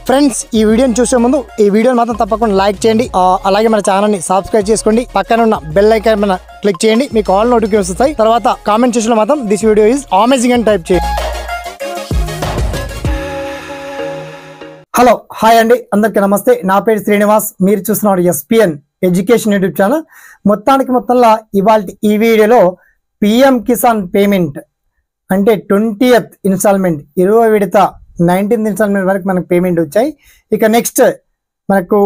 Friends ఈ వీడియోని చూసే ముందు ఈ వీడియోని మాత్రం తప్పకుండా లైక్ చేయండి, అలాగే మన ఛానల్ని సబ్స్క్రైబ్ చేసుకోండి, పక్కన ఉన్న బెల్ ఐకాన్ పైన క్లిక్ చేయండి, మీకు ఆల్ నోటిఫికేషన్స్ వస్తాయి. తర్వాత కామెంట్ సెక్షన్లో మాత్రం దిస్ వీడియో ఈజ్ అమేజింగ్ అని టైప్ చేయండి. హలో హాయ్ అండి, అందరికీ నమస్తే. నా పేరు శ్రీనివాస్, మీరు చూస్తున్నారు ఎస్పిఎన్ ఎడ్యుకేషన్ యూట్యూబ్ ఛానల్. మొత్తంలో ఇవాళ ఈ వీడియోలో పిఎం కిసాన్ పేమెంట్ అంటే 20th ఇన్స్టాల్మెంట్ 20 విడత 19th ఇన్స్టాల్మెంట్ వరకు మనకు పేమెంట్ వచ్చాయి. ఇక నెక్స్ట్ మనకు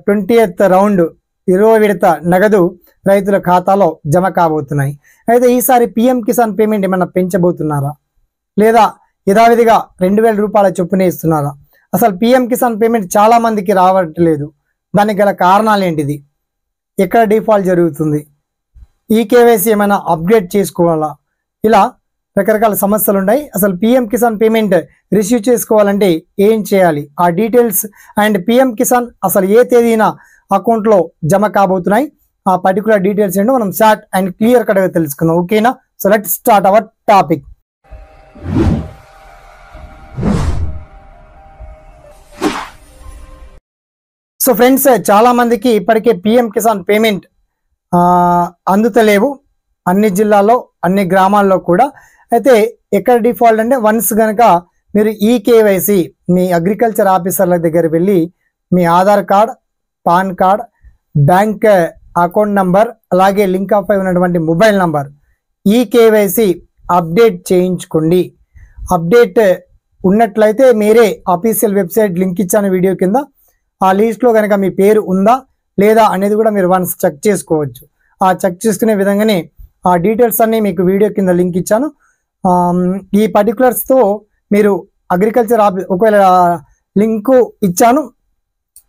20th రౌండ్ 20 విడత నగదు రైతుల ఖాతాలో జమ కాబోతున్నాయి. అయితే ఈసారి పిఎం కిసాన్ పేమెంట్ ఏమన్నా పెంచబోతున్నారా, లేదా యథావిధిగా 2000 రూపాయల చొప్పునే ఇస్తున్నారా? అసలు పిఎం కిసాన్ పేమెంట్ చాలా మందికి రావట్లేదు. దానికి గల కారణాలు ఏంటిది? ఎక్కడ డిఫాల్ట్ జరుగుతుంది? ఈ కేవైసీ ఏమైనా అప్డేట్ చేసుకోవాలా? ఇలా రకరకాల సమస్యలు ఉన్నాయి. అసలు పిఎం కిసాన్ పేమెంట్ రిసీవ్ చేసుకోవాలంటే ఏం చేయాలి? ఆ డీటెయిల్స్ అండ్ పిఎం కిసాన్ అసలు ఏ తేదీన అకౌంట్లో జమ కాబోతున్నాయి, ఆ పర్టికులర్ డీటెయిల్స్ ఏంటో మనం షార్ట్ అండ్ క్లియర్ కట్గా తెలుసుకుందాం. ఓకేనా? So let's start our topic. So friends, చాలా మందికి ఇప్పటికే పిఎం కిసాన్ పేమెంట్ అందుతలేవు అన్ని జిల్లాల్లో, అన్ని గ్రామాల్లో కూడా. అయితే ఎక్కడ డిఫాల్ట్ అంటే వన్స్ కనుక మీరు ఈ కేవైసీ మీ అగ్రికల్చర్ ఆఫీసర్ల దగ్గర వెళ్ళి మీ Aadhaar card, PAN card, bank account number, అలాగే లింక్ ఆఫ్ అయి ఉన్నటువంటి మొబైల్ నంబర్, ఈ కేవైసీ అప్డేట్ చేయించుకోండి. అప్డేట్ ఉన్నట్లయితే మీరే అఫీషియల్ వెబ్సైట్ లింక్ ఇచ్చాను వీడియో కింద. ఆ లిస్ట్లో కనుక మీ పేరు ఉందా లేదా అనేది కూడా మీరు వన్స్ చెక్ చేసుకోవచ్చు. ఆ చెక్ చేసుకునే విధంగానే ఆ డీటెయిల్స్ అన్నీ మీకు వీడియో కింద లింక్ ఇచ్చాను. ఈ పర్టికులర్స్తో మీరు అగ్రికల్చర్ ఆఫీస్, ఒకవేళ లింకు ఇచ్చాను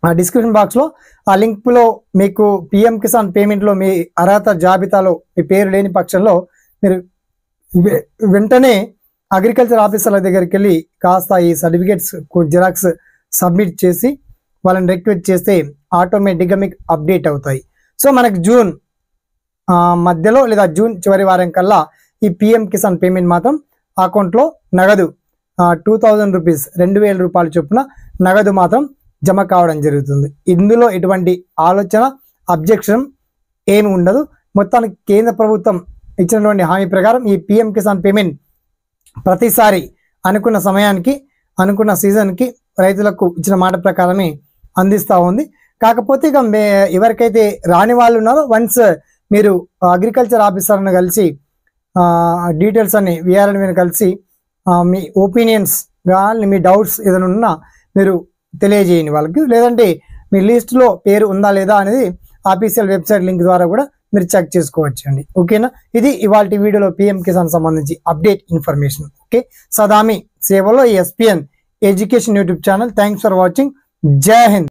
ఆ డిస్క్రిప్షన్ బాక్స్లో, ఆ లింక్లో మీకు పిఎం కిసాన్ పేమెంట్లో మీ అర్హత జాబితాలో మీ పేరు లేని పక్షంలో మీరు వెంటనే అగ్రికల్చర్ ఆఫీసర్ల దగ్గరికి వెళ్ళి కాస్త ఈ సర్టిఫికేట్స్ జిరాక్స్ సబ్మిట్ చేసి వాళ్ళని రిక్వెస్ట్ చేస్తే ఆటోమేటిక్గా మీకు అప్డేట్ అవుతాయి. సో మనకు జూన్ మధ్యలో లేదా జూన్ చివరి వారం కల్లా ఈ పిఎం కిసాన్ పేమెంట్ మాత్రం అకౌంట్లో నగదు 2000 రూపీస్ 2000 రూపాయల చొప్పున నగదు మాత్రం జమ కావడం జరుగుతుంది. ఇందులో ఎటువంటి ఆలోచన, అబ్జెక్షన్ ఏమి ఉండదు. మొత్తానికి కేంద్ర ప్రభుత్వం ఇచ్చినటువంటి హామీ ప్రకారం ఈ పిఎం కిసాన్ పేమెంట్ ప్రతిసారి అనుకున్న సమయానికి, అనుకున్న సీజన్కి రైతులకు ఇచ్చిన మాట ప్రకారమే అందిస్తూ ఉంది. కాకపోతే ఇక ఎవరికైతే రాని వాళ్ళు ఉన్నారో వన్స్ మీరు అగ్రికల్చర్ ఆఫీసర్ని కలిసి డీటెయిల్స్ అన్ని విఆర్ఎన్ కలిసి మీ ఒపీనియన్స్ కానీ మీ డౌట్స్ ఏదైనా ఉన్నా మీరు తెలియజేయండి వాళ్ళకి. లేదంటే మీ లిస్ట్లో పేరు ఉందా లేదా అనేది ఆఫీషియల్ వెబ్సైట్ లింక్ ద్వారా కూడా మీరు చెక్ చేసుకోవచ్చు అండి. ఓకేనా? ఇది ఇవాళ వీడియోలో పిఎం కిసాన్ సంబంధించి అప్డేట్ ఇన్ఫర్మేషన్. ఓకే, సదామి సేవలో SPN education YouTube channel. Thanks for watching. జై హింద్.